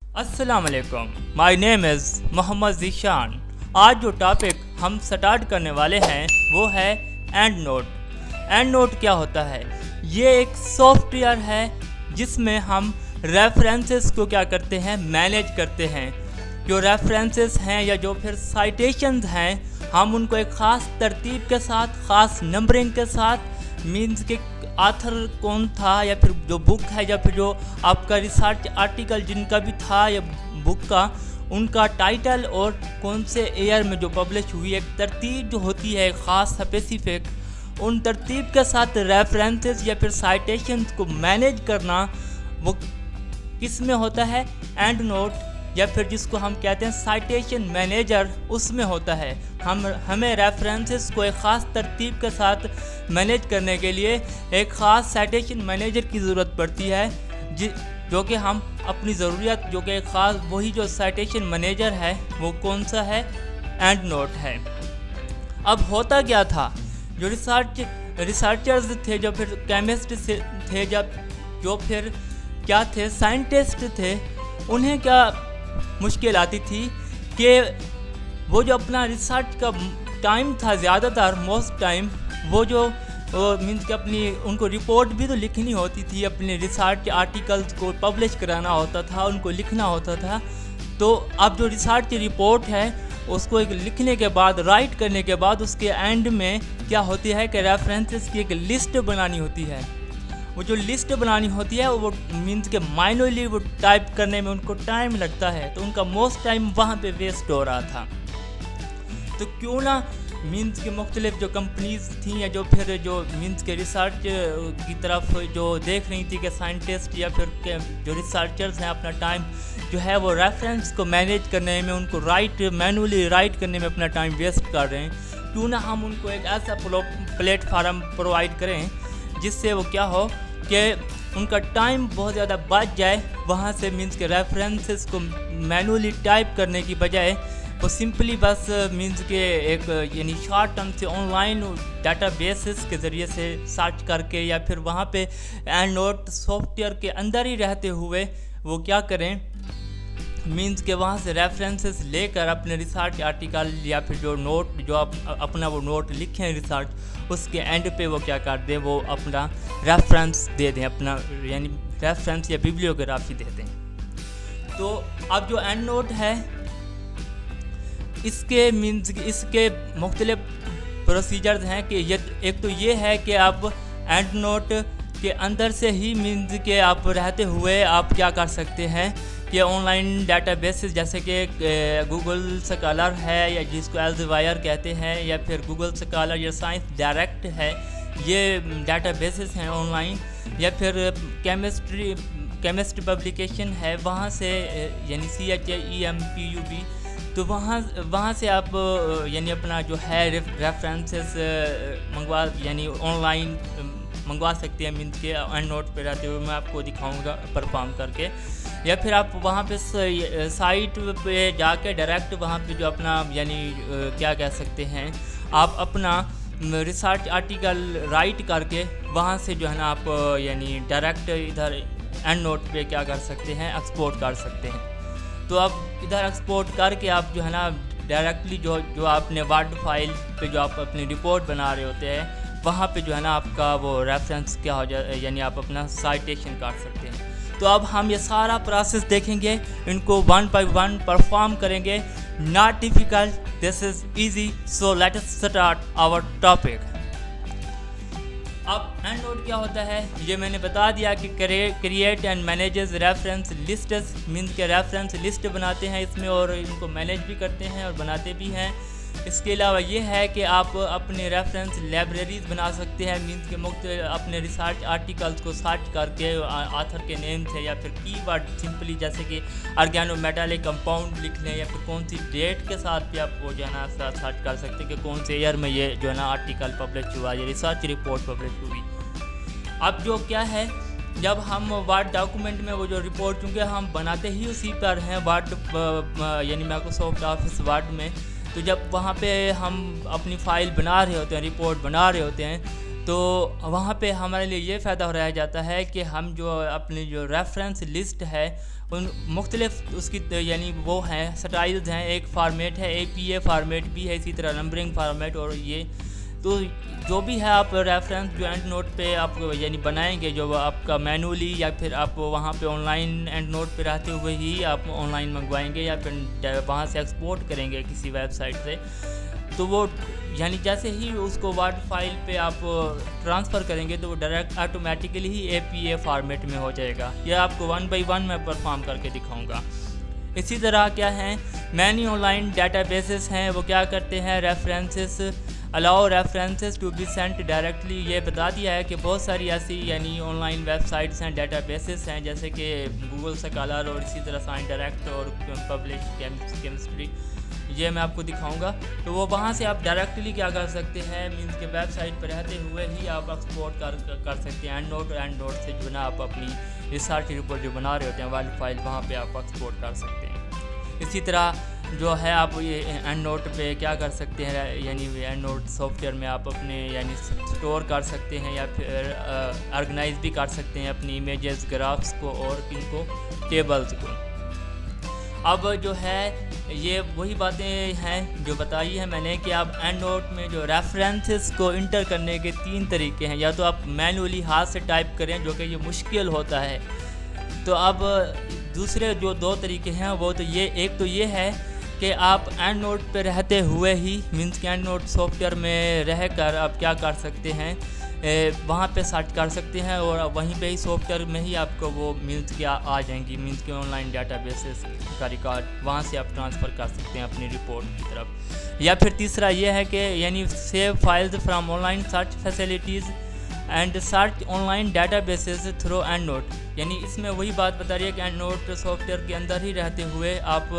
अस्सलाम वालेकुम, my name is Mohammad Zeeshan. आज जो टॉपिक हम स्टार्ट करने वाले हैं वो है एंड नोट। एंड नोट क्या होता है? ये एक सॉफ्टवेयर है जिसमें हम रेफरेंसेस को क्या करते हैं, मैनेज करते हैं। जो रेफरेंसेस हैं या जो फिर साइटेशंस हैं, हम उनको एक ख़ास तरतीब के साथ, ख़ास नंबरिंग के साथ, मीन्स के आथर कौन था या फिर जो बुक है या फिर जो आपका रिसर्च आर्टिकल जिनका भी था या बुक का, उनका टाइटल और कौन से ईयर में जो पब्लिश हुई, एक तरतीब जो होती है ख़ास स्पेसिफिक, उन तरतीब के साथ रेफरेंसेस या फिर साइटेशंस को मैनेज करना वो किस में होता है? एंड नोट या फिर जिसको हम कहते हैं साइटेशन मैनेजर, उसमें होता है। हमें रेफरेंसेस को एक ख़ास तरतीब के साथ मैनेज करने के लिए एक ख़ास साइटेशन मैनेजर की ज़रूरत पड़ती है, जो कि हम अपनी ज़रूरत, जो कि एक ख़ास वही जो साइटेशन मैनेजर है वो कौन सा है? एंड नोट है। अब होता क्या था, जो रिसर्चर्स थे, जो फिर केमिस्ट थे, जो फिर क्या थे, साइंटिस्ट थे, उन्हें क्या मुश्किल आती थी कि वो जो अपना रिसर्च का टाइम था, ज़्यादातर मोस्ट टाइम वो जो मीन्स कि अपनी उनको रिपोर्ट भी तो लिखनी होती थी, अपने रिसर्च आर्टिकल्स को पब्लिश कराना होता था, उनको लिखना होता था। तो अब जो रिसर्च रिपोर्ट है उसको एक लिखने के बाद, राइट करने के बाद, उसके एंड में क्या होती है कि रेफरेंसेस की एक लिस्ट बनानी होती है। वो जो लिस्ट बनानी होती है वो मीन्स के माइनरली वो टाइप करने में उनको टाइम लगता है, तो उनका मोस्ट टाइम वहाँ पे वेस्ट हो रहा था। तो क्यों ना मीन्स के मुख्तलिफ जो कंपनीज थी या जो फिर जो मीन्स के रिसर्च की तरफ जो देख रही थी कि साइंटिस्ट या फिर के जो रिसर्चर्स हैं अपना टाइम जो है वो रेफरेंस को मैनेज करने में, उनको मैनुअली राइट करने में अपना टाइम वेस्ट कर रहे हैं, क्यों ना हम उनको एक ऐसा प्लेटफार्म प्रोवाइड करें जिससे वो क्या हो कि उनका टाइम बहुत ज़्यादा बच जाए। वहाँ से मीन्स के रेफरेंसेस को मैनुअली टाइप करने की बजाय वो सिंपली बस मीन्स के एक यानी शॉर्ट टर्म से ऑनलाइन डाटाबेसेस के ज़रिए से सर्च करके या फिर वहाँ पे एंड नोट सॉफ्टवेयर के अंदर ही रहते हुए वो क्या करें, मीन्स के वहाँ से रेफरेंसेस लेकर अपने रिसर्च आर्टिकल या फिर जो नोट जो अपना वो नोट लिखें रिसर्च, उसके एंड पे वो क्या कर दें, वो अपना रेफरेंस दे दें, अपना यानी रेफरेंस या बिब्लियोग्राफी दे दें। तो अब जो एंड नोट है इसके मीन्स इसके मुख्तलिफ प्रोसीजर्स हैं कि एक तो ये है कि आप एंड नोट के अंदर से ही मीन्स के आप रहते हुए आप क्या कर सकते हैं कि ऑनलाइन डाटाबेसेस जैसे कि गूगल स्कॉलर है या जिसको एल्सेवियर कहते हैं, या फिर गूगल स्कॉलर या साइंस डायरेक्ट है, ये डाटाबेसेस हैं ऑनलाइन, या फिर केमिस्ट्री पब्लिकेशन है, वहाँ से यानी CHEMPUB, तो वहाँ से आप यानी अपना जो है रेफरेंसेस यानी ऑनलाइन मंगवा सकते हैं, मीन्स के एंड नोट पे रहते हुए मैं आपको दिखाऊंगा परफॉर्म करके। या फिर आप वहाँ पे साइट पे जाके डायरेक्ट वहाँ पे जो अपना यानी क्या कह सकते हैं, आप अपना रिसर्च आर्टिकल राइट करके वहाँ से जो है ना आप यानी डायरेक्ट इधर एंड नोट पे क्या कर सकते हैं, एक्सपोर्ट कर सकते हैं। तो आप इधर एक्सपोर्ट करके आप जो है ना डायरेक्टली जो आपने वर्ड फाइल पे जो आप अपनी रिपोर्ट बना रहे होते हैं, वहाँ पे जो है ना आपका वो रेफरेंस क्या हो जाए, यानी आप अपना साइटेशन कर सकते हैं। तो अब हम ये सारा प्रोसेस देखेंगे, इनको वन बाय वन परफॉर्म करेंगे। Not difficult, this is easy, so let us start our topic. अब एंड नोट क्या होता है ये मैंने बता दिया कि create and manages reference lists, means के रेफरेंस लिस्ट बनाते हैं इसमें और इनको मैनेज भी करते हैं और बनाते भी हैं। इसके अलावा ये है कि आप अपने रेफरेंस लाइब्रेरीज बना सकते हैं, मीन्स के मुख्तलिफ अपने रिसर्च आर्टिकल्स को सर्च करके ऑथर के नेम से या फिर कीवर्ड सिंपली जैसे कि ऑर्गेनोमेटालिक कंपाउंड लिख लें, या फिर कौन सी डेट के साथ भी आप वो जो है ना सर्च कर सकते हैं कि कौन से ईयर में ये जो है ना आर्टिकल पब्लिश हुआ, ये रिसर्च रिपोर्ट पब्लिश हुई। अब जो क्या है, जब हम वर्ड डॉक्यूमेंट में वो जो रिपोर्ट, चूँकि हम बनाते ही उसी पर हैं वर्ड यानी माइक्रोसॉफ्ट ऑफिस वर्ड में, तो जब वहाँ पे हम अपनी फ़ाइल बना रहे होते हैं, रिपोर्ट बना रहे होते हैं, तो वहाँ पे हमारे लिए ये फ़ायदा हो रह जाता है कि हम जो अपनी जो रेफरेंस लिस्ट है उन मुख्तलिफ उसकी यानी वो हैं स्टाइल्स हैं, एक फार्मेट है APA फार्मेट भी है, इसी तरह नंबरिंग फार्मेट, और ये तो जो भी है आप रेफरेंस जो एंड नोट पे आप यानी बनाएंगे, जो आपका मैनुअली या फिर आप वहाँ पे ऑनलाइन एंड नोट पे रहते हुए ही आप ऑनलाइन मंगवाएंगे या फिर वहाँ से एक्सपोर्ट करेंगे किसी वेबसाइट से, तो वो यानी जैसे ही उसको वर्ड फाइल पे आप ट्रांसफ़र करेंगे तो वो डायरेक्ट ऑटोमेटिकली ही APA फॉर्मेट में हो जाएगा। यह आपको 1 बाय 1 मैं परफॉर्म करके दिखाऊंगा। इसी तरह क्या है, मैनी ऑनलाइन डेटाबेसेस हैं, वो क्या करते हैं, references allow references to be sent directly. ये बता दिया है कि बहुत सारी ऐसी यानी ऑनलाइन वेबसाइट्स हैं, डेटाबेसेस हैं, जैसे कि गूगल स्कॉलर और इसी तरह साइंस डायरेक्ट और पब्लिश केमिस्ट्री, ये मैं आपको दिखाऊंगा। तो वो वहाँ से आप डायरेक्टली क्या कर सकते हैं, मींस के वेबसाइट पर रहते हुए ही आप एक्सपोर्ट कर सकते हैं एंड नोट से जो ना आप अपनी रिसर्च रिपोर्ट जो बना रहे होते हैं वाली फाइल वहाँ पे आप एक्सपोर्ट कर सकते हैं। इसी तरह जो है आप ये एंड नोट पे क्या कर सकते हैं, यानी एंड नोट सॉफ्टवेयर में आप अपने यानी स्टोर कर सकते हैं या फिर ऑर्गेनाइज भी कर सकते हैं अपनी इमेजेस, ग्राफ्स को और इनको टेबल्स को। अब जो है ये वही बातें हैं जो बताई है मैंने कि आप एंड नोट में जो रेफरेंसेस को इंटर करने के 3 तरीके हैं, या तो आप मैनुअली हाथ से टाइप करें जो कि ये मुश्किल होता है, तो अब दूसरे जो 2 तरीके हैं वो तो ये, एक तो ये है कि आप एंड नोट पे रहते हुए ही मींस के एंड नोट सॉफ्टवेयर में रहकर आप क्या कर सकते हैं, वहाँ पे सर्च कर सकते हैं और वहीं पे ही सॉफ्टवेयर में ही आपको वो मींस के आ जाएंगी, मींस के ऑनलाइन डेटाबेसेस का रिकॉर्ड वहाँ से आप ट्रांसफ़र कर सकते हैं अपनी रिपोर्ट की तरफ। या फिर तीसरा ये है कि यानी save files from online search facilities and search online databases through and note, यानी इसमें वही बात बता रही है कि एंड नोट सॉफ्टवेयर के अंदर ही रहते हुए आप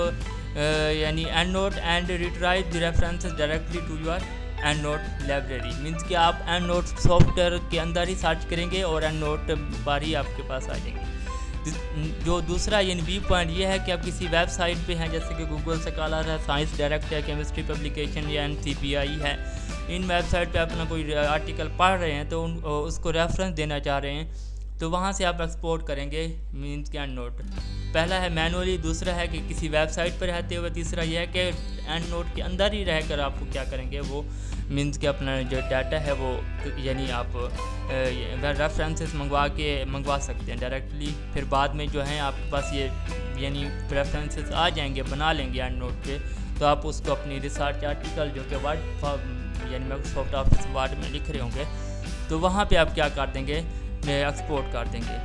यानी EndNote and retrieve the references directly to your EndNote library, means कि आप एंड नोट सॉफ्टवेयर के अंदर ही सर्च करेंगे और एंड नोट बार ही आपके पास आ जाएंगे। जो दूसरा यानी बी पॉइंट ये है कि आप किसी वेबसाइट पे हैं, जैसे कि गूगल स्कॉलर है, साइंस डायरेक्ट है, केमिस्ट्री पब्लिकेशन या NCPI है, इन वेबसाइट पे अपना कोई आर्टिकल पढ़ रहे हैं तो उसको रेफरेंस देना चाह रहे हैं, तो वहाँ से आप एक्सपोर्ट करेंगे मींस के एंड नोट। पहला है मैनुअली, दूसरा है कि किसी वेबसाइट पर रहते हुए, तीसरा यह है कि एंड नोट के अंदर ही रहकर आप क्या करेंगे, वो मींस के अपना जो डाटा है वो यानी आप रेफरेंसेस मंगवा सकते हैं डायरेक्टली। फिर बाद में जो है आपके पास ये यानी रेफरेंसेस आ जाएंगे, बना लेंगे एंड नोट पे, तो आप उसको अपनी रिसर्च आर्टिकल जो कि वर्ड यानी माइक्रोसॉफ्ट ऑफिस वर्ड में लिख रहे होंगे, तो वहाँ पे आप क्या कर देंगे, एक्सपोर्ट कर देंगे।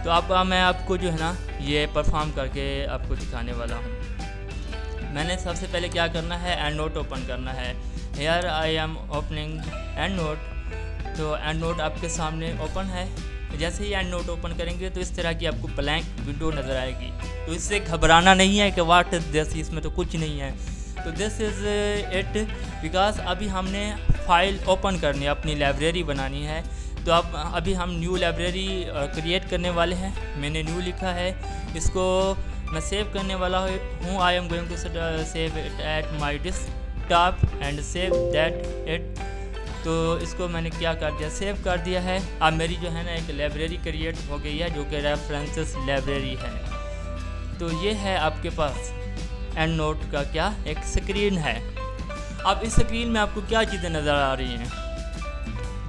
तो अब मैं आपको जो है ना ये परफॉर्म करके आपको दिखाने वाला हूँ। मैंने सबसे पहले क्या करना है, एंड नोट ओपन करना है। Here I am opening and note. तो एंड नोट आपके सामने ओपन है। जैसे ही एंड नोट ओपन करेंगे तो इस तरह की आपको ब्लैंक विंडो नज़र आएगी। तो इससे घबराना नहीं है कि व्हाट इज दिस, इसमें तो कुछ नहीं है। तो दिस इज़ इट, बिकॉज अभी हमने फाइल ओपन करनी है, अपनी लाइब्रेरी बनानी है। तो अब अभी हम न्यू लाइब्रेरी क्रिएट करने वाले हैं। मैंने न्यू लिखा है, इसको मैं सेव करने वाला हूँ। I am going to save it at my desktop and save that it. तो इसको मैंने क्या कर दिया, सेव कर दिया है। अब मेरी जो है ना एक लाइब्रेरी क्रिएट हो गई है जो कि रेफरेंसेस लाइब्रेरी है। तो ये है आपके पास एंड नोट का क्या एक स्क्रीन है। अब इस स्क्रीन में आपको क्या चीज़ें नज़र आ रही हैं।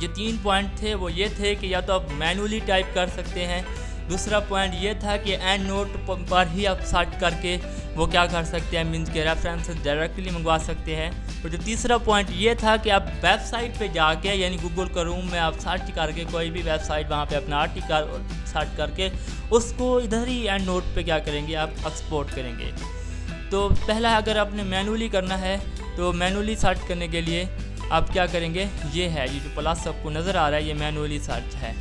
जो 3 पॉइंट थे वो ये थे कि या तो आप मैनुअली टाइप कर सकते हैं, दूसरा पॉइंट ये था कि एंड नोट पर ही आप सर्च करके वो क्या कर सकते हैं, मीन्स के रेफरेंसेस डायरेक्टली मंगवा सकते हैं। और जो तीसरा पॉइंट ये था कि आप वेबसाइट पे जाके यानी गूगल क्रोम में आप सर्च करके कोई भी वेबसाइट वहाँ पे अपना आर्टिकल सर्च करके उसको इधर ही एंड नोट पे क्या करेंगे, आप एक्सपोर्ट करेंगे। तो पहला अगर आपने मैनुअली करना है तो मैनुअली सर्च करने के लिए आप क्या करेंगे, ये है ये जो प्लस आपको नज़र आ रहा है, ये मैनुअली सर्च है।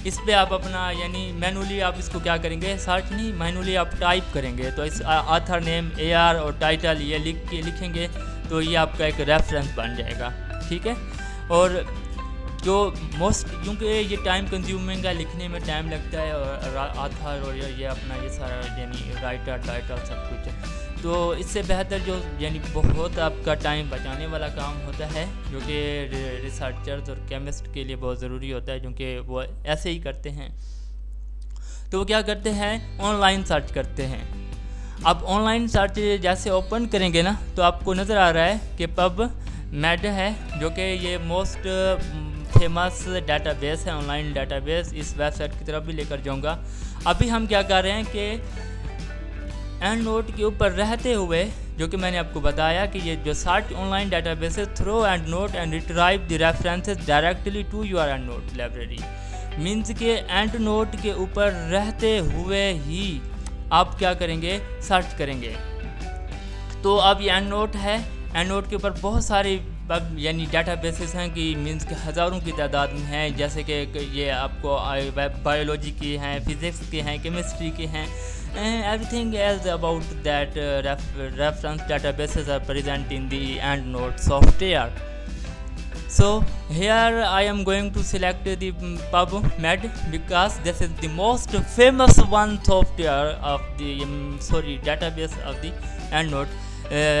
इस पे आप अपना यानी मैनुअली आप इसको क्या करेंगे, सर्च नहीं मैनुअली आप टाइप करेंगे। तो इस ऑथर नेम AR और टाइटल ये लिखेंगे तो ये आपका एक रेफरेंस बन जाएगा, ठीक है। और जो मोस्ट, क्योंकि ये टाइम कंज्यूमिंग है, लिखने में टाइम लगता है और आथर और ये अपना ये सारा यानी राइटर टाइटल सब कुछ, तो इससे बेहतर जो यानी बहुत आपका टाइम बचाने वाला काम होता है, जो कि रिसर्चर्स और केमिस्ट के लिए बहुत ज़रूरी होता है, क्योंकि वो ऐसे ही करते हैं। तो वो क्या करते हैं, ऑनलाइन सर्च करते हैं। अब ऑनलाइन सर्च जैसे ओपन करेंगे ना, तो आपको नज़र आ रहा है कि पबमेड है, जो कि ये मोस्ट फेमस डाटाबेस है, ऑनलाइन डाटाबेस। इस वेबसाइट की तरफ भी लेकर जाऊंगा। अभी हम क्या कर रहे हैं कि एंड नोट के ऊपर रहते हुए, जो कि मैंने आपको बताया कि ये जो search online database through EndNote and retrieve the references directly to your EndNote library, means के एंड नोट के ऊपर रहते हुए ही आप क्या करेंगे, सर्च करेंगे। तो अब ये एंड नोट है, एंड नोट के ऊपर बहुत सारे यानी डाटाबेसेस हैं कि मीन्स के हज़ारों की तादाद में हैं, जैसे कि ये आपको बायोलॉजी की हैं, फिज़िक्स के हैं, केमिस्ट्री के हैं, everything else about that reference databases are present in the EndNote software. So here I am going to select the PubMed because this is the most famous one software of the database of the EndNote.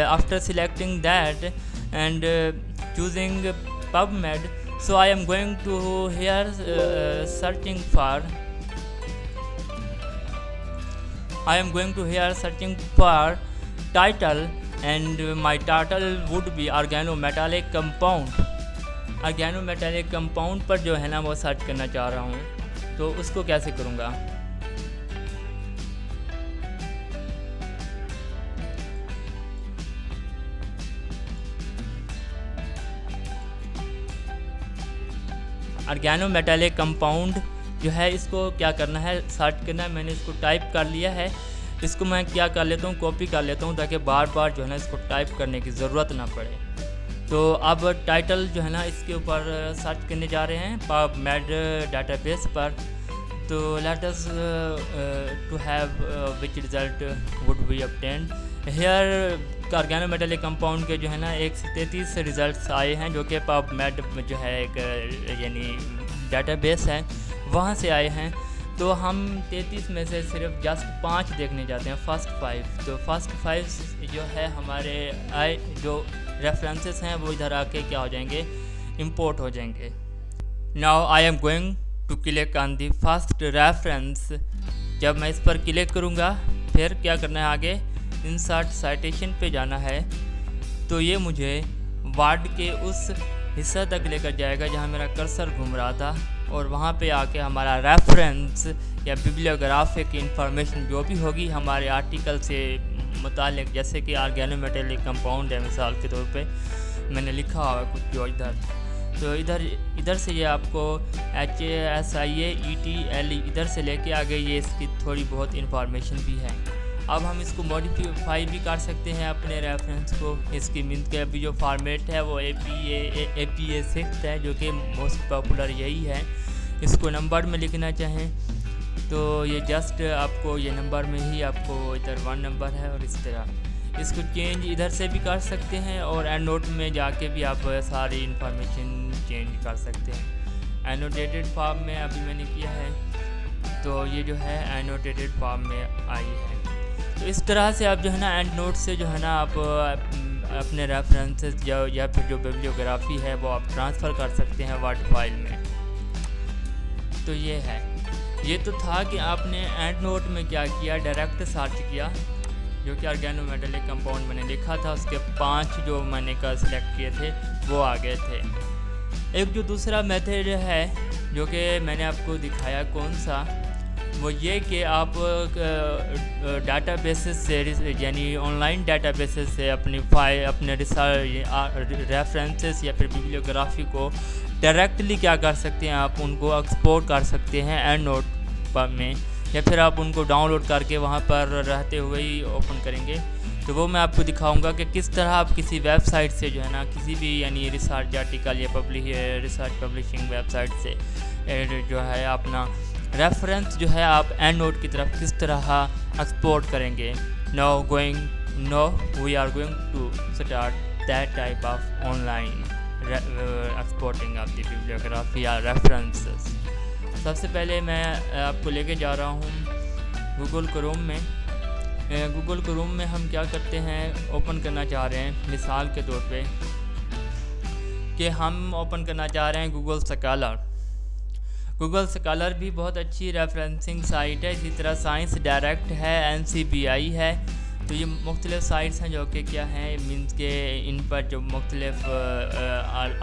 After selecting that and choosing PubMed, so I am going to here searching for title, and my title would be organometallic compound। organometallic compound पर जो है ना वो search करना चाह रहा हूँ, तो उसको कैसे करूँगा। ऑर्गेनोमेटालिक कंपाउंड जो है, इसको क्या करना है, सर्च करना है। मैंने इसको टाइप कर लिया है। इसको मैं क्या कर लेता हूँ, कॉपी कर लेता हूँ, ताकि बार बार जो है ना इसको टाइप करने की ज़रूरत ना पड़े। तो अब टाइटल जो है ना इसके ऊपर सर्च करने जा रहे हैं पबमेड डाटाबेस पर। तो let us to have which result would be obtained here. Organometallic compound के जो है ना 133 रिज़ल्ट आए हैं, जो कि पबमेड जो है एक यानी डाटाबेस है, वहाँ से आए हैं। तो हम 33 में से सिर्फ जस्ट 5 देखने जाते हैं, फर्स्ट 5। तो फर्स्ट 5 जो है हमारे जो रेफरेंसेस हैं वो इधर आके क्या हो जाएंगे, इंपोर्ट हो जाएंगे। Now I am going to click on the first reference. जब मैं इस पर क्लिक करूँगा, फिर क्या करना है, आगे इंसर्ट साइटेशन पे जाना है। तो ये मुझे वर्ड के उस हिस्सा तक लेकर जाएगा जहाँ मेरा कर्सर घूम रहा था, और वहाँ पे आके हमारा रेफरेंस या बिब्लियोग्राफिक इंफॉर्मेशन जो भी होगी हमारे आर्टिकल से मुतालिक, जैसे कि ऑर्गेनोमेटालिक कंपाउंड है मिसाल के तौर पे मैंने लिखा हुआ कुछ जो इधर, तो इधर से ये आपको HASIAETL इधर से लेके आगे ये इसकी थोड़ी बहुत इंफॉर्मेशन भी है। अब हम इसको मॉडिफाई भी कर सकते हैं अपने रेफरेंस को। इसकी मीन्स के अभी जो फॉर्मेट है वो APA 6 है, जो कि मोस्ट पॉपुलर यही है। इसको नंबर में लिखना चाहें तो ये जस्ट आपको ये नंबर में ही आपको इधर 1 नंबर है, और इस तरह इसको चेंज इधर से भी कर सकते हैं, और एंड नोट में जाके भी आप सारी इंफॉर्मेशन चेंज कर सकते हैं। एनोटेटेड फॉर्म में अभी मैंने किया है, तो ये जो है एनोटेटेड फॉर्म में आई है। तो इस तरह से आप जो है ना एंड नोट से जो है ना आप अपने रेफरेंसेस या फिर जो बिब्लियोग्राफी है वो आप ट्रांसफ़र कर सकते हैं वर्ड फाइल में। तो ये है, ये तो था कि आपने एंड नोट में क्या किया, डायरेक्ट सर्च किया, जो कि ऑर्गेनोमेटालिक कंपाउंड मैंने लिखा था, उसके 5 जो मैंने सिलेक्ट किए थे वो आ गए थे। एक जो दूसरा मेथड है जो कि मैंने आपको दिखाया कौन सा, वो ये कि आप डाटाबेसेस से यानी ऑनलाइन डाटाबेसेस से अपनी फाइल, अपने रेफरेंसेस या फिर बिब्लियोग्राफी को डायरेक्टली क्या कर सकते हैं, आप उनको एक्सपोर्ट कर सकते हैं एंड नोट में, या फिर आप उनको डाउनलोड करके वहाँ पर रहते हुए ही ओपन करेंगे। तो वो मैं आपको दिखाऊंगा कि किस तरह आप किसी वेबसाइट से जो है ना किसी भी यानी रिसर्च आर्टिकल या रिसर्च पब्लिशिंग वेबसाइट से जो है अपना रेफरेंस जो है आप एंड नोट की तरफ किस तरह एक्सपोर्ट करेंगे। Now we are going to start that type of online exporting of the bibliography या रेफरेंसेस। सबसे पहले मैं आपको लेके जा रहा हूँ गूगल क्रोम में। गूगल क्रोम में हम क्या करते हैं, ओपन करना चाह रहे हैं मिसाल के तौर पे कि हम ओपन करना चाह रहे हैं गूगल स्कॉलर। गूगल स्कॉलर भी बहुत अच्छी रेफरेंसिंग साइट है। इसी तरह साइंस डायरेक्ट है, NCBI है। तो ये मुख्तलिफ़ साइट्स हैं जो कि क्या हैं, मीन्स के इन पर जो मुख्तलिफ़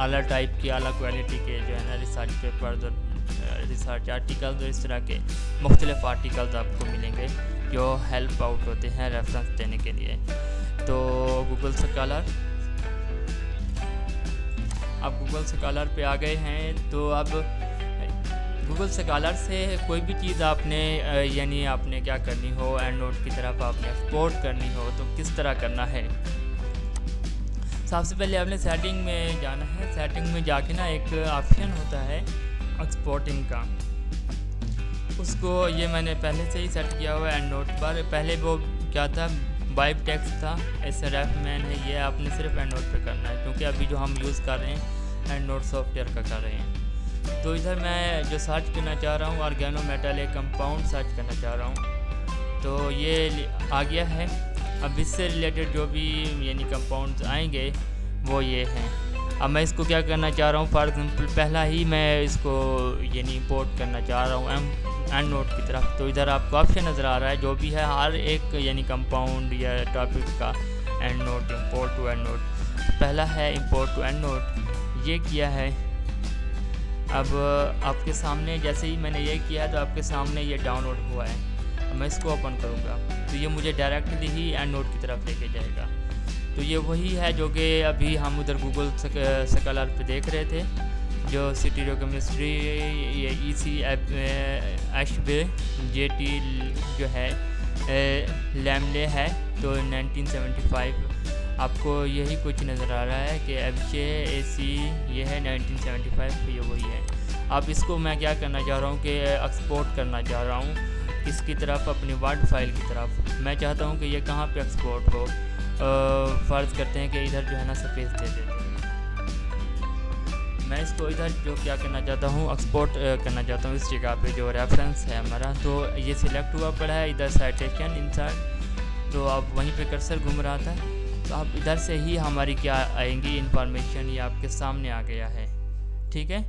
आला टाइप की, आला क्वालिटी के जो है ना रिसर्च पेपर्स और रिसर्च आर्टिकल्स और इस तरह के मुख्तलिफ़ आर्टिकल्स आपको मिलेंगे जो हेल्प आउट होते हैं रेफरेंस देने के लिए। तो गूगल स्कॉलर, आप गूगल स्कॉलर पे आ गए हैं। तो अब गूगल स्कॉलर से कोई भी चीज़ आपने यानी आपने क्या करनी हो, एंड नोट की तरफ आपने एक्सपोर्ट करनी हो तो किस तरह करना है। सबसे पहले आपने सेटिंग में जाना है। सेटिंग में जाके ना एक ऑप्शन होता है एक्सपोर्टिंग का, उसको ये मैंने पहले से ही सेट किया हुआ है एंड नोट पर। पहले वो क्या था, बाइब टेक्स्ट था, SRF मैन है, ये आपने सिर्फ एंड नोट पे करना है क्योंकि अभी जो हम यूज़ कर रहे हैं एंड नोट सॉफ्टवेयर का कर रहे हैं। तो इधर मैं जो सर्च करना चाह रहा हूँ ऑर्गेनोमेटल कंपाउंड सर्च करना चाह रहा हूँ, तो ये आ गया है। अब इससे रिलेटेड जो भी यानी कंपाउंड्स आएंगे वो ये हैं। अब मैं इसको क्या करना चाह रहा हूँ, फॉर एग्जांपल पहला ही मैं इसको यानी इंपोर्ट करना चाह रहा हूँ एंड नोट की तरफ। तो इधर आपको ऑप्शन नज़र आ रहा है जो भी है हर एक यानी कंपाउंड या टॉपिक का EndNote, import to EndNote. पहला है इंपोर्ट टू एंड नोट, ये किया है। अब आपके सामने जैसे ही मैंने ये किया है तो आपके सामने ये डाउनलोड हुआ है। अब मैं इसको ओपन करूँगा तो ये मुझे डायरेक्टली ही एंड नोट की तरफ लेके जाएगा। तो ये वही है जो कि अभी हम उधर गूगल स्कॉलर पे देख रहे थे, जो स्टीरियोकेमिस्ट्री, ये EC JT जो है लैमले है। तो 1975 आपको यही कुछ नज़र आ रहा है कि AC ये है 1975, ये वही है। अब इसको मैं क्या करना चाह रहा हूँ कि एक्सपोर्ट करना चाह रहा हूँ इसकी तरफ, अपनी वर्ड फाइल की तरफ। मैं चाहता हूँ कि ये कहाँ पे एक्सपोर्ट हो। फ़र्ज़ करते हैं कि इधर जो है ना स्पेस दे देते हैं। मैं इसको इधर जो क्या करना चाहता हूँ, एक्सपोर्ट करना चाहता हूँ इस जगह पे जो रेफरेंस है हमारा। तो ये सिलेक्ट हुआ पड़ा है इधर साइटेशन इंसर्ट, तो अब वहीं पे कर्सर घूम रहा था। तो अब इधर से ही हमारी क्या आएंगी इंफॉर्मेशन, ये आपके सामने आ गया है, ठीक है।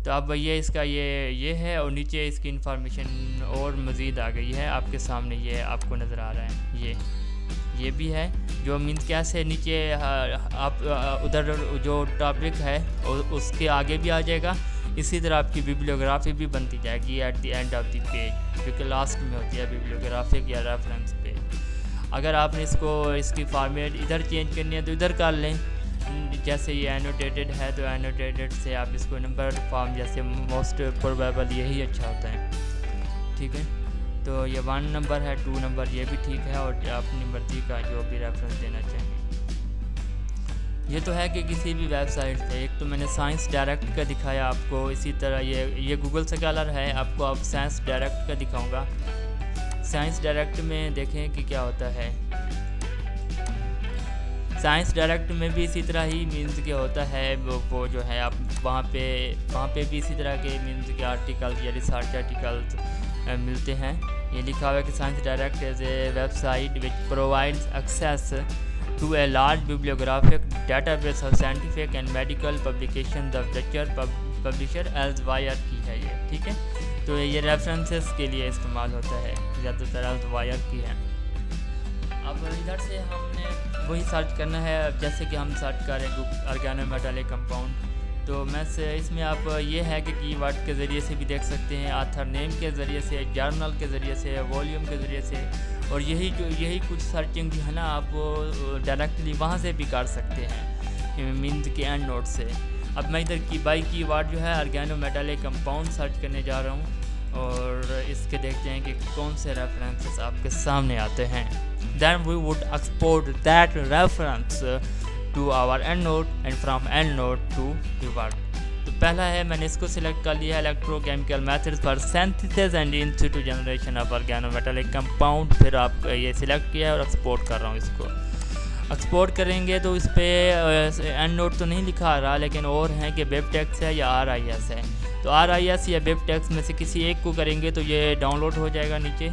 तो अब ये इसका ये है और नीचे इसकी इंफॉर्मेशन और मज़ीद आ गई है आपके सामने, ये आपको नज़र आ रहा है। ये भी है जो मीन्स कैसे नीचे आप उधर जो टॉपिक है उसके आगे भी आ जाएगा। इसी तरह आपकी बिब्लियोग्राफी भी बनती जाएगी eight the end of the page, जो कि लास्ट में होती है बिब्लियोग्राफिक या रेफरेंस पेज। अगर आपने इसकी फॉर्मेट इधर चेंज करनी है तो इधर कर लें। जैसे ये एनोटेटेड है तो एनोटेटेड से आप इसको नंबर फॉर्म, जैसे मोस्ट प्रोबेबल यही अच्छा होता है, ठीक है। तो ये 1 नंबर है, 2 नंबर ये भी ठीक है, और अपनी मर्ज़ी का जो भी रेफरेंस देना चाहिए। ये तो है कि किसी भी वेबसाइट से, एक तो मैंने साइंस डायरेक्ट का दिखाया आपको, इसी तरह ये गूगल स्कॉलर है, आपको अब साइंस डायरेक्ट का दिखाऊंगा। साइंस डायरेक्ट में देखें कि क्या होता है। साइंस डायरेक्ट में भी इसी तरह ही मीन्स के होता है, वो जो है आप वहाँ पे भी इसी तरह के मीन्स के आर्टिकल्स या रिसर्च आर्टिकल्स मिलते हैं। ये लिखा हुआ है कि ScienceDirect is a website which provides access to a large bibliographic database of scientific and medical publication the publisher Elsevier की है ये, ठीक है। तो ये रेफरेंसेस के लिए इस्तेमाल होता है, ज़्यादातर एज वायर की है। अब इधर से हमने वही सर्च करना है, जैसे कि हम सर्च करें ऑर्गेनोमेटल कंपाउंड। तो मैं से इसमें आप ये है कि कीवर्ड के ज़रिए से भी देख सकते हैं, ऑथर नेम के ज़रिए से, जर्नल के ज़रिए से, वॉल्यूम के ज़रिए से, और यही कुछ सर्चिंग जो है ना आप डायरेक्टली वहाँ से भी कर सकते हैं मीन्स के एंड नोट से। अब मैं इधर बाई कीवर्ड जो है ऑर्गेनोमेटल कंपाउंड सर्च करने जा रहा हूँ, और इसके देखते हैं कि कौन से रेफरेंसेस आपके सामने आते हैं। Then we would export that reference to our EndNote and from EndNote to Keyword। तो पहला है, मैंने इसको सिलेक्ट कर लिया, electrochemical methods for synthesis and in Situ generation of organometallic compound. फिर आप ये सिलेक्ट किया है और एक्सपोर्ट कर रहा हूँ इसको। एक्सपोर्ट करेंगे तो इस पर एंड नोट तो नहीं लिखा आ रहा, लेकिन और हैं कि वेब टेक्स्ट है या RIS है। तो RIS या वेब टेक्स्ट में से किसी एक को करेंगे तो ये डाउनलोड हो जाएगा नीचे,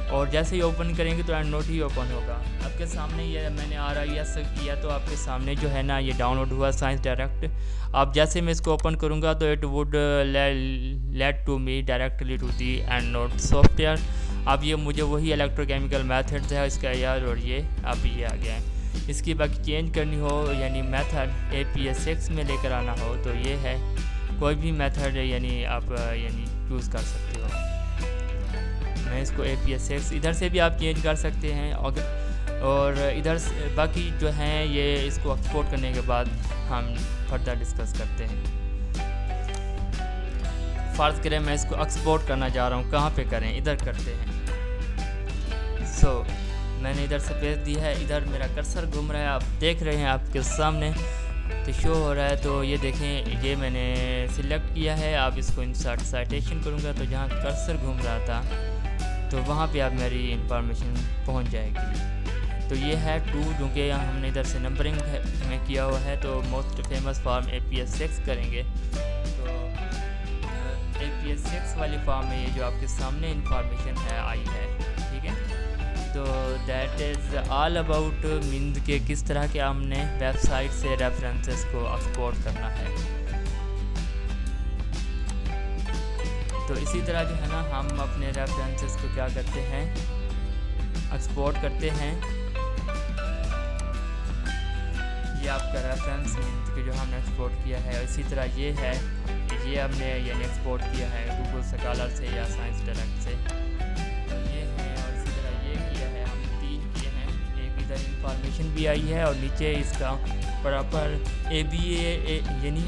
और जैसे ही ओपन करेंगे तो एंड नोट ही ओपन होगा। आपके सामने ये मैंने RIS किया तो आपके सामने जो है ना ये डाउनलोड हुआ साइंस डायरेक्ट। अब जैसे मैं इसको ओपन करूँगा तो it would let to me directly to the EndNote software. अब ये मुझे वही इलेक्ट्रोकेमिकल मेथड्स है इसका यार, और ये अब ये आ गया है। इसकी बाकी चेंज करनी हो यानी मेथड APS6 में लेकर आना हो तो ये है, कोई भी मेथड यानी आप यानी चूज़ कर सकते हो। मैं इसको APS6 इधर से भी आप चेंज कर सकते हैं, और इधर से बाकी जो हैं ये इसको एक्सपोर्ट करने के बाद हम फर्दर डिस्कस करते हैं। फ़र्ज़ करें मैं इसको एक्सपोर्ट करना चाह रहा हूँ, कहाँ पे करें, इधर करते हैं। मैंने इधर से भेज दी है, इधर मेरा कर्सर घूम रहा है, आप देख रहे हैं आपके सामने तो शो हो रहा है। तो ये देखें ये मैंने सिलेक्ट किया है। आप इसको इंसर्ट साइटेशन करूँगा तो जहाँ कर्सर घूम रहा था तो वहाँ पे आप मेरी इंफॉर्मेशन पहुँच जाएगी। तो ये है 2 जो कि हमने इधर से नंबरिंग में किया हुआ है। तो मोस्ट फेमस फॉर्म APS6 करेंगे तो APS6 वाली फॉर्म में ये जो आपके सामने इंफॉर्मेशन है आई है, ठीक है। तो that is all about means के किस तरह के हमने वेबसाइट से रेफरेंसेस को एक्सपोर्ट करना है। तो इसी तरह जो है ना हम अपने रेफरेंसेस को क्या करते हैं, एक्सपोर्ट करते हैं। ये आपका रेफरेंस मीन्स के जो हमने एक्सपोर्ट किया है, इसी तरह ये है, ये हमने यानी एक्सपोर्ट किया है गूगल स्कॉलर से या साइंस डायरेक्ट से। इंफॉर्मेशन भी आई है और नीचे इसका प्रॉपर ABA यानी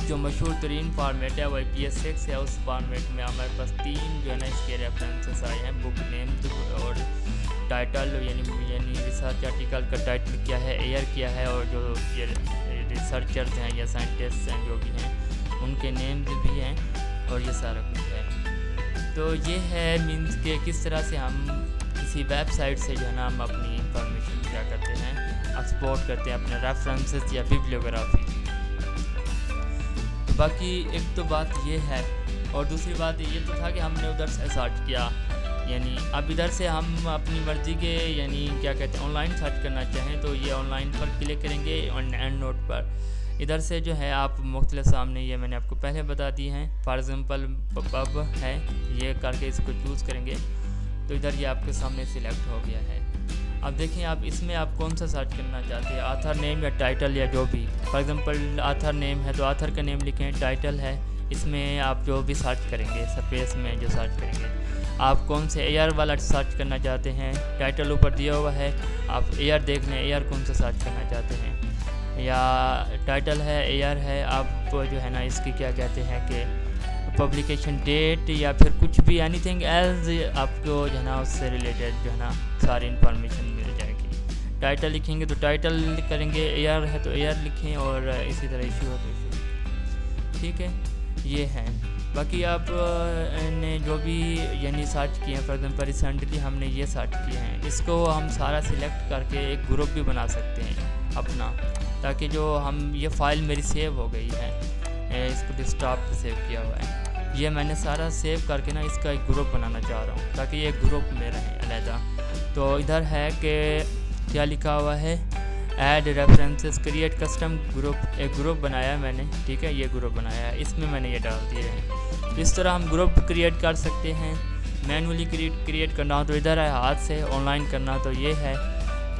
जो मशहूर तरीन फार्मेट है वो APS6 है। उस फार्मेट में हमारे पास 3 जो है ना इसके रेफरेंसेस आए हैं, बुक नेम और टाइटल यानी रिसर्च आर्टिकल का टाइटल क्या है, एयर क्या है, और जो ये रिसर्चर्स हैं या साइंटिस्ट हैं जो भी हैं उनके नेम्स भी हैं, और ये सारा कुछ है। तो ये है मीन्स के किस तरह से हम किसी वेबसाइट से जो है ना हम अपनी इंफॉर्मेशन क्या करते हैं, एक्सपोर्ट करते हैं अपने रेफरेंसेस या बिब्लियोग्राफी। तो बाकी एक तो बात ये है, और दूसरी बात ये तो था कि हमने उधर से सर्च किया, यानी अब इधर से हम अपनी मर्ज़ी के यानी क्या कहते हैं ऑनलाइन सर्च करना चाहें तो ये ऑनलाइन पर क्लिक करेंगे एंड नोट पर। इधर से जो है आप मुख्तलिफ सामने ये मैंने आपको पहले बता दी हैं, फॉर एग्ज़ाम्पल पब है, ये करके इसको चूज़ करेंगे तो इधर ये आपके सामने सिलेक्ट हो गया है। अब देखें आप इसमें आप कौन सा सर्च करना चाहते हैं, आथर नेम या टाइटल या जो भी। फॉर एग्ज़ाम्पल आथर नेम है तो आथर का नेम लिखें, टाइटल है इसमें आप जो भी सर्च करेंगे स्पेस में जो सर्च करेंगे, आप कौन से एयर वाला सर्च करना चाहते हैं, टाइटल ऊपर दिया हुआ है, आप एयर देख लें एयर कौन सा सर्च करना चाहते हैं, या टाइटल है एयर है, आप जो है ना इसकी क्या कहते हैं कि पब्लिकेशन डेट या फिर कुछ भी एनीथिंग एल्स आपको जो है ना उससे रिलेटेड जो है ना सारी इन्फॉर्मेशन मिल जाएगी। टाइटल लिखेंगे तो टाइटल करेंगे, एयर है तो एयर लिखें, और इसी तरह इशू है तो इशू, ठीक है। ये है बाकी आप ने जो भी यानी सर्च किए हैं, फॉर एग्जाम्पल रिसेंटली हमने ये सर्च किए हैं, इसको हम सारा सिलेक्ट करके एक ग्रुप भी बना सकते हैं अपना, ताकि जो हम ये फ़ाइल मेरी सेव हो गई है, इसको डेस्कटॉप पे सेव किया हुआ है, ये मैंने सारा सेव करके ना इसका एक ग्रुप बनाना चाह रहा हूँ ताकि ये ग्रुप में रहे अलहदा। तो इधर है कि क्या लिखा हुआ है, add references create custom group, एक ग्रुप बनाया है मैंने, ठीक है, ये ग्रुप बनाया है, इसमें मैंने ये डाल दिए हैं। तो इस तरह हम ग्रुप क्रिएट कर सकते हैं। मैनुअली क्रिएट करना हो तो इधर है, हाथ से ऑनलाइन करना तो ये है,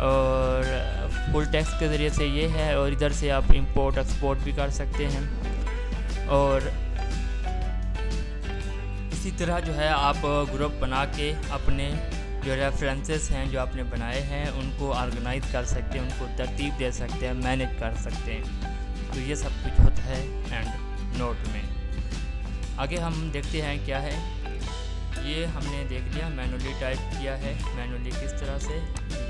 और फुल टेक्स्ट के ज़रिए से ये है, और इधर से आप इंपोर्ट एक्सपोर्ट भी कर सकते हैं। और इसी तरह जो है आप ग्रुप बना के अपने जो रेफरेंसेस हैं जो आपने बनाए हैं उनको ऑर्गेनाइज कर सकते हैं, उनको तरतीब दे सकते हैं, मैनेज कर सकते हैं। तो ये सब कुछ होता है एंड नोट में। आगे हम देखते हैं क्या है, ये हमने देख लिया, मैनुअली टाइप किया है, मैनुअली किस तरह से,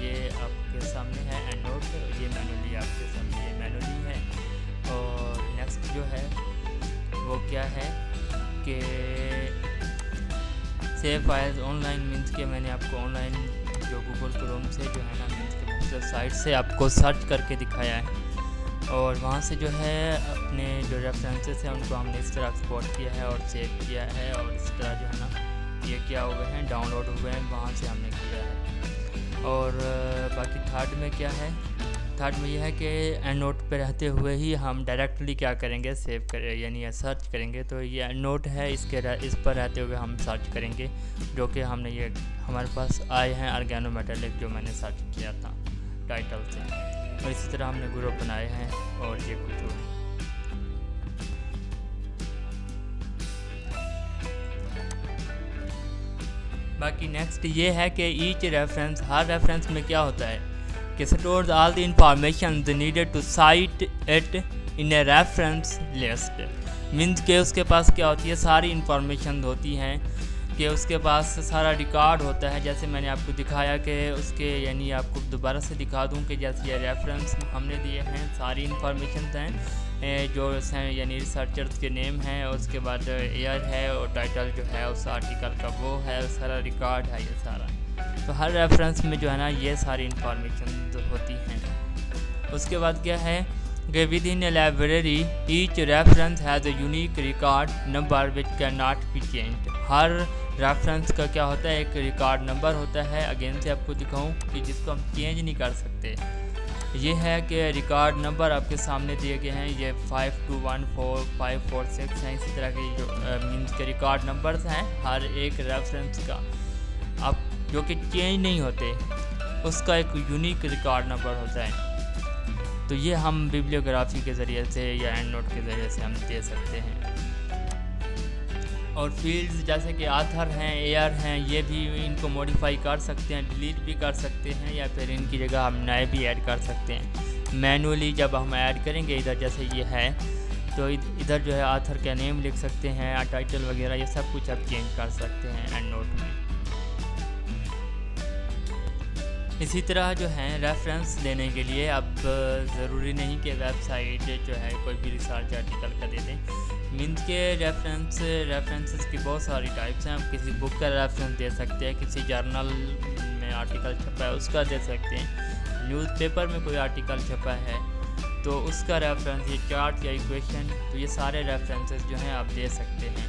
ये आपके सामने है एंड नोट, ये मैनुअली आपके सामने ये मैनुअली है। और नेक्स्ट जो है वो क्या है कि सेव फाइल्स ऑनलाइन मीन्स के मैंने आपको ऑनलाइन जो गूगल क्रोम से जो है ना मीन्स के उस साइट से आपको सर्च करके दिखाया है, और वहाँ से जो है अपने जो रेफरेंसेस हैं उनको हमने इस तरह एक्सपोर्ट किया है और सेव किया है, और इस तरह जो है ना ये क्या हुए हैं, डाउनलोड हुए हैं, वहाँ से हमने किया है। और बाकी थर्ड में क्या है, थर्ड में यह है कि एंड नोट पे रहते हुए ही हम डायरेक्टली क्या करेंगे, सेव करें यानी सर्च करेंगे। तो ये एंड नोट है, इस पर रहते हुए हम सर्च करेंगे, जो कि हमने ये हमारे पास आए हैं ऑर्गेनोमेटालिक, जो मैंने सर्च किया था टाइटल से। और इसी तरह हमने ग्रुप बनाए हैं, और ये कुछ हो। बाकी नेक्स्ट ये है कि ईच रेफरेंस, हर रेफरेंस में क्या होता है कि stores all the information needed to cite it in a reference list. Means के उसके पास क्या होती है, सारी इंफॉर्मेशन होती हैं, कि उसके पास सारा रिकॉर्ड होता है। जैसे मैंने आपको दिखाया कि उसके यानी आपको दोबारा से दिखा दूं कि जैसे ये रेफरेंस हमने दिए हैं, सारी इंफॉर्मेशन हैं जो यानी रिसर्चर्स के नेम हैं, और उसके बाद ईयर है, और टाइटल जो है उस आर्टिकल का वो है, सारा रिकॉर्ड है ये सारा। तो हर रेफरेंस में जो है ना ये सारी इंफॉर्मेशन होती हैं। उसके बाद क्या है कि with in A library each reference has a unique record number which can not be changed. Her reference का क्या होता है, एक रिकॉर्ड नंबर होता है, अगेन से आपको दिखाऊं कि जिसको हम चेंज नहीं कर सकते। ये है कि रिकॉर्ड नंबर आपके सामने दिए गए हैं, ये 5214 हैं, इसी तरह के जो मीन्स के रिकॉर्ड नंबर्स हैं हर एक रेफरेंस का, अब जो कि चेंज नहीं होते, उसका एक यूनिक रिकॉर्ड नंबर होता है। तो ये हम बिब्लियोग्राफी के ज़रिए से या एंड नोट के ज़रिए से हम दे सकते हैं। और फील्ड्स जैसे कि आथर हैं, एयर हैं, ये भी इनको मॉडिफाई कर सकते हैं, डिलीट भी कर सकते हैं, या फिर इनकी जगह हम नए भी ऐड कर सकते हैं मैनुअली। जब हम ऐड करेंगे इधर जैसे ये है, तो इधर जो है आथर का नेम लिख सकते हैं, टाइटल वगैरह, ये सब कुछ आप चेंज कर सकते हैं एंड नोट में। इसी तरह जो है रेफरेंस देने के लिए अब ज़रूरी नहीं कि वेबसाइट जो है कोई भी रिसर्च आर्टिकल का दे दें। मीन्स के रेफरेंसेस की बहुत सारी टाइप्स हैं। आप किसी बुक का रेफरेंस दे सकते हैं, किसी जर्नल में आर्टिकल छपा है उसका दे सकते हैं, न्यूज़पेपर में कोई आर्टिकल छपा है तो उसका रेफरेंस, ये चार्ट या इक्वेशन, तो ये सारे रेफरेंसेस जो हैं आप दे सकते हैं।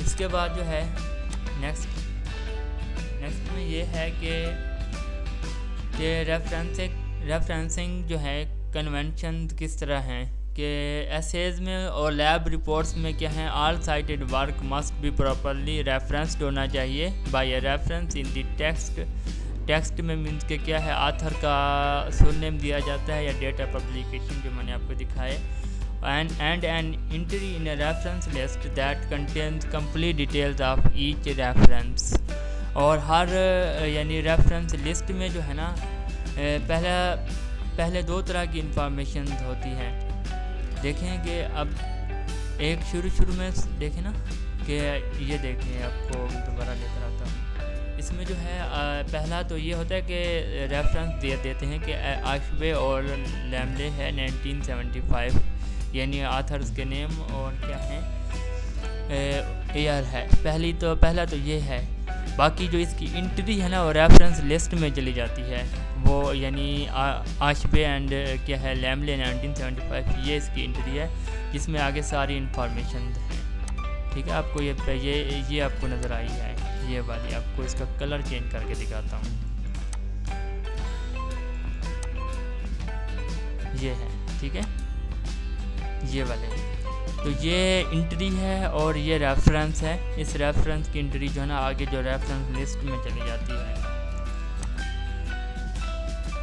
इसके बाद जो है नेक्स्ट में ये है कि रेफरेंसिंग जो है कन्वेंशन किस तरह हैं कि एसेज में और लैब रिपोर्ट्स में क्या है, all cited work must be properly referenced होना चाहिए by a reference in the text में मीन्स के क्या है, आथर का सरनेम दिया जाता है या डेट ऑफ पब्लिकेशन जो मैंने आपको दिखाए, and an entry in a reference list that contains complete details of each reference। और हर यानी रेफरेंस लिस्ट में जो है ना पहले दो तरह की इंफॉर्मेशन होती है। देखें कि अब एक शुरू में देखें ना कि ये देखें, आपको दोबारा लेकर आता हूँ। इसमें जो है पहला तो ये होता है कि रेफरेंस दे देते हैं कि आशबे और लैमले है 1975, यानी आथर्स के नेम और क्या है ईयर है। पहला तो ये है। बाकी जो इसकी एंट्री है ना वो रेफरेंस लिस्ट में चली जाती है, वो यानी आशबे एंड क्या है लैमले 1975, ये इसकी एंट्री है जिसमें आगे सारी इंफॉर्मेशन है। ठीक है, आपको ये आपको नज़र आई है, ये वाली। आपको इसका कलर चेंज करके दिखाता हूँ, ये है। ठीक है, ये वाले, तो ये एंट्री है और ये रेफरेंस है। इस रेफरेंस की एंट्री जो है ना आगे जो रेफरेंस लिस्ट में चली जाती है।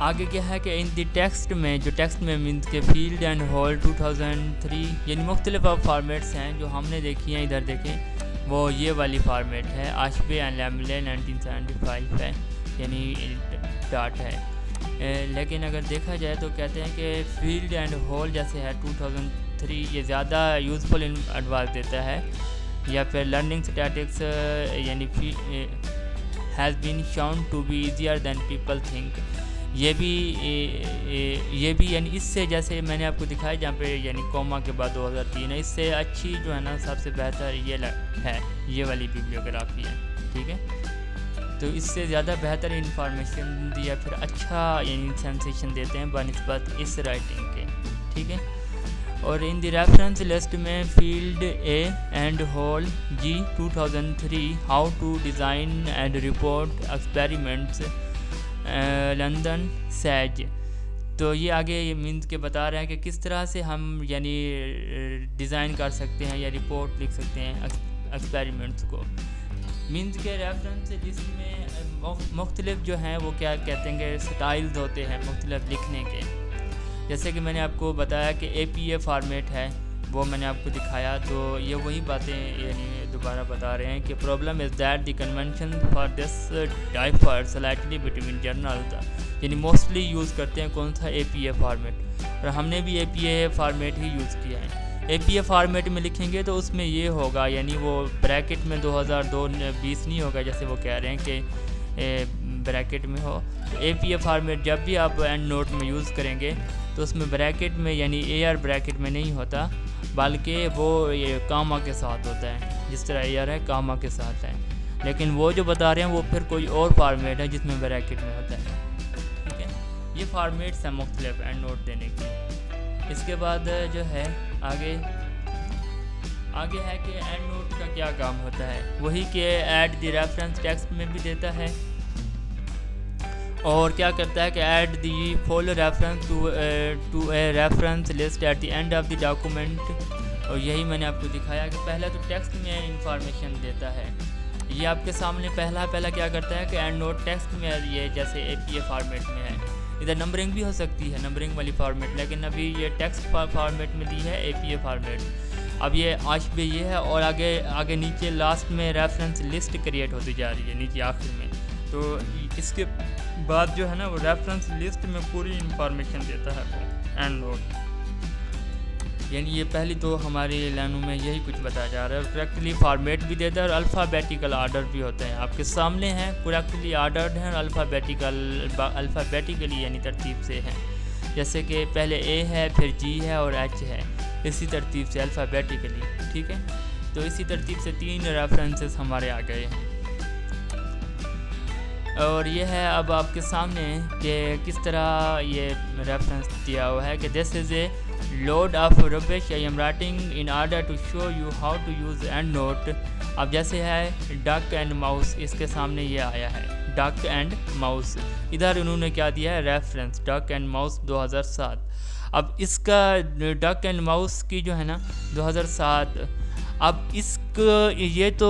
आगे क्या है कि इन द टेक्स्ट में, जो टेक्स्ट में मीन्स के फील्ड एंड होल 2003 यानी मुख्तलिफ फॉर्मेट्स हैं जो हमने देखी हैं। इधर देखें, वो ये वाली फॉर्मेट है, आशबे एंड लैमले 1975 है, यानी डॉट है। लेकिन अगर देखा जाए तो कहते हैं कि फील्ड एंड होल जैसे है 2003, ये ज़्यादा यूज़फुल एडवाइस देता है। या फिर लर्निंग स्टैटिक्स यानी has been shown to be easier than people think, ये भी यानी इससे, जैसे मैंने आपको दिखाया जहाँ पे यानी कोमा के बाद 2003 है, इससे अच्छी जो है ना सबसे बेहतर ये है, ये वाली बिब्लियोग्राफी है। ठीक है, तो इससे ज़्यादा बेहतर इंफॉर्मेशन या फिर अच्छा यानी सेंसेशन देते हैं बनिस्बत इस राइटिंग के, ठीक है। और इन द रेफरेंस लिस्ट में Field A and Hole G 2003 how to design and report experiments London Sage. तो ये आगे ये मीन्स के बता रहे हैं कि किस तरह से हम यानी डिज़ाइन कर सकते हैं या रिपोर्ट लिख सकते हैं एक्सपेरिमेंट्स को। मीन्स के रेफरेंस लिस्ट में मुख्तलिफ जो हैं वो क्या कहते हैं स्टाइल्स होते हैं मुख्तलिफ लिखने के। जैसे कि मैंने आपको बताया कि APA फॉर्मेट है, वो मैंने आपको दिखाया। तो ये वही बातें यानी दोबारा बता रहे हैं कि problem is that the convention for this differ slightly between journals, यानी मोस्टली यूज़ करते हैं कौन सा APA फॉर्मेट, और हमने भी APA फॉर्मेट ही यूज़ किया है। APA फॉर्मेट में लिखेंगे तो उसमें ये होगा यानी वो ब्रैकेट में 2020 नहीं होगा जैसे वो कह रहे हैं कि ब्रैकेट में हो। तो APA फॉर्मेट जब भी आप एंड नोट में यूज़ करेंगे तो उसमें ब्रैकेट में यानी AR ब्रैकेट में नहीं होता, बल्कि वो ये कामा के साथ होता है, जिस तरह AR है कामा के साथ है। लेकिन वो जो बता रहे हैं वो फिर कोई और फॉर्मेट है जिसमें ब्रैकेट में होता है, ठीक है। ये फॉर्मेट्स हैं मुख्तलिफ एंड नोट देने के। इसके बाद जो है आगे है कि एंड नोट का क्या काम होता है, वही कि ऐड द रेफरेंस टेक्स्ट में भी देता है, और क्या करता है कि add the full reference to a reference list at the end of the document. और यही मैंने आपको दिखाया कि पहला तो टेक्स्ट में इंफॉर्मेशन देता है। ये आपके सामने पहला क्या करता है कि एंड नोट टेक्स्ट में, ये जैसे APA फॉर्मेट में है, इधर नंबरिंग भी हो सकती है, नंबरिंग वाली फॉर्मेट, लेकिन अभी ये टेक्स्ट फॉर्मेट में दी है APA फॉर्मेट। अब ये आज पे ये है, और आगे नीचे लास्ट में रेफरेंस लिस्ट क्रिएट होती जा रही है नीचे आखिर में। तो इसके बाद जो है ना वो रेफरेंस लिस्ट में पूरी इंफॉर्मेशन देता है वो एंड नोट। यानी ये पहली तो हमारी लाइनों में यही कुछ बताया जा रहा है। करेक्टली फॉर्मेट भी देता है और अल्फ़ाबेटिकल आर्डर भी होते हैं, आपके सामने हैं, करेक्टली आर्डर्ड हैं और अल्फ़ाबेटिकली यानी तरतीब से हैं। जैसे कि पहले A है, फिर G है और H है, इसी तरतीब से अल्फ़ाबेटिकली, ठीक है। तो इसी तरतीब से 3 रेफरेंसेस हमारे आ गए हैं। और ये है अब आपके सामने कि किस तरह ये रेफरेंस दिया हुआ है कि this is a load of rubbish I am writing in order to show you how to use EndNote. अब जैसे है डक एंड माउस, इसके सामने ये आया है डक एंड माउस, इधर उन्होंने क्या दिया है रेफरेंस डक एंड माउस 2007। अब इसका डक एंड माउस की जो है ना 2007, अब इसको ये तो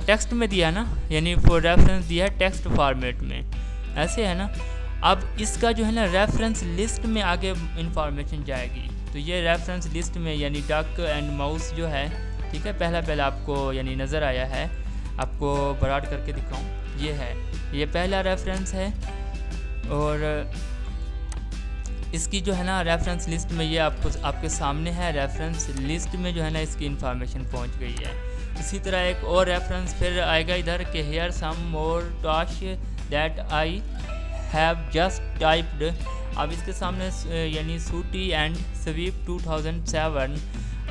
टेक्स्ट में दिया है ना, यानी फॉर रेफरेंस दिया है टेक्स्ट फॉर्मेट में, ऐसे है ना। अब इसका जो है ना रेफरेंस लिस्ट में आगे इंफॉर्मेशन जाएगी। तो ये रेफरेंस लिस्ट में यानी डक एंड माउस जो है, ठीक है, पहला आपको यानी नज़र आया है, आपको बराड करके दिखाऊं, ये है, ये पहला रेफरेंस है। और इसकी जो है ना रेफरेंस लिस्ट में ये आपके सामने है, रेफरेंस लिस्ट में जो है ना इसकी इंफॉर्मेशन पहुंच गई है। इसी तरह एक और रेफरेंस फिर आएगा इधर कि here some more tosh that I have just typed. अब इसके सामने यानी सूटी एंड स्वीप 2007।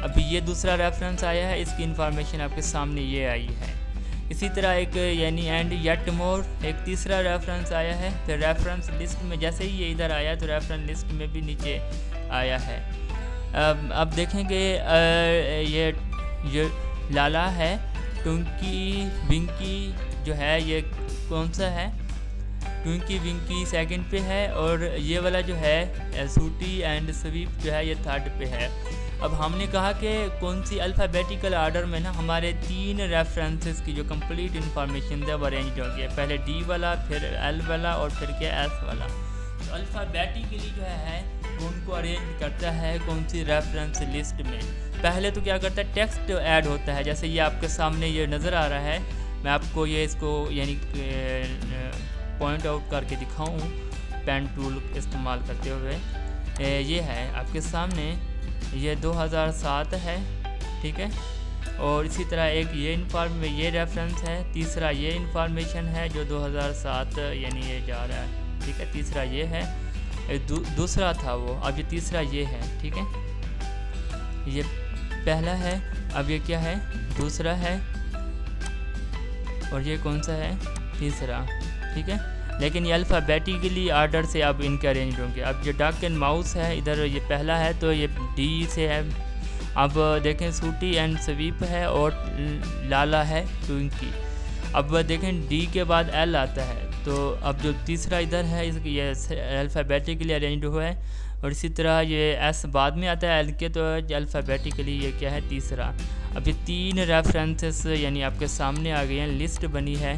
अभी ये दूसरा रेफरेंस आया है, इसकी इंफॉर्मेशन आपके सामने ये आई है। इसी तरह एक यानी एंड येट मोर एक तीसरा रेफरेंस आया है। फिर रेफरेंस लिस्ट में जैसे ही ये इधर आया तो रेफरेंस लिस्ट में भी नीचे आया है। अब देखेंगे ये लाला है, ट्विंकी विंकी जो है ये कौन सा है, ट्विंकी विंकी सेकंड पे है, और ये वाला जो है सूटी एंड स्वीप जो है ये थर्ड पे है। अब हमने कहा कि कौन सी अल्फ़ाबेटिकल आर्डर में ना हमारे 3 रेफरेंसेस की जो कंप्लीट इन्फॉर्मेशन है वो अरेंज हो गया, पहले D वाला, फिर L वाला और फिर क्या S वाला। तो अल्फ़ाबेटिकली जो है वो उनको अरेंज करता है कौन सी रेफरेंस लिस्ट में। पहले तो क्या करता है टेक्स्ट ऐड होता है, जैसे ये आपके सामने ये नज़र आ रहा है, मैं आपको ये इसको यानी पॉइंट आउट करके दिखाऊँ पेन टूल इस्तेमाल करते हुए। ये है आपके सामने, ये 2007 है, ठीक है। और इसी तरह एक ये रेफरेंस है, तीसरा ये इंफॉर्मेशन है जो 2007 यानी ये जा रहा है, ठीक है। तीसरा ये है, दूसरा था वो, अब ये तीसरा ये है, ठीक है। ये पहला है, अब ये क्या है, दूसरा है, और ये कौन सा है, तीसरा। ठीक है। लेकिन ये अल्फ़ाबेटिकली आर्डर से अब इनके अरेंज होंगे। अब जो डक एंड माउस है इधर ये पहला है तो ये डी से है। अब देखें सूटी एंड स्वीप है और लाला है ट्विंकी। अब देखें डी के बाद एल आता है तो अब जो तीसरा इधर है ये अल्फ़ाबेटिकली अरेंज हुआ है और इसी तरह ये एस बाद में आता है एल के, तो अल्फ़ाबेटिकली ये क्या है तीसरा। अभी 3 रेफरेंसेस यानी आपके सामने आ गए हैं, लिस्ट बनी है।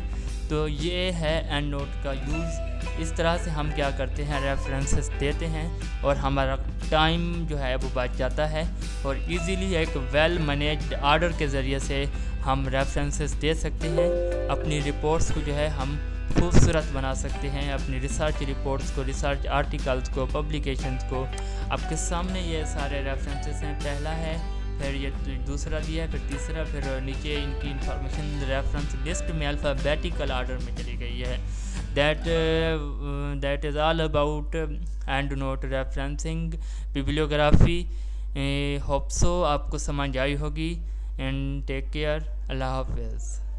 तो ये है एंड नोट का यूज़। इस तरह से हम क्या करते हैं रेफरेंसेस देते हैं और हमारा टाइम जो है वो बच जाता है और इजीली एक वेल मैनेज्ड आर्डर के ज़रिए से हम रेफरेंसेस दे सकते हैं। अपनी रिपोर्ट्स को जो है हम खूबसूरत बना सकते हैं, अपनी रिसर्च रिपोर्ट्स को, रिसर्च आर्टिकल्स को, पब्लिकेशंस को। आपके सामने ये सारे रेफरेंसेस हैं, पहला है, फिर ये दूसरा दिया है, फिर तीसरा, फिर नीचे इनकी इंफॉर्मेशन रेफरेंस लिस्ट में अल्फ़ाबेटिकल आर्डर में चली गई है। That is all about and note referencing bibliography. Hope so आपको समझ आई होगी। And take care. अल्लाह हाफ़िज़।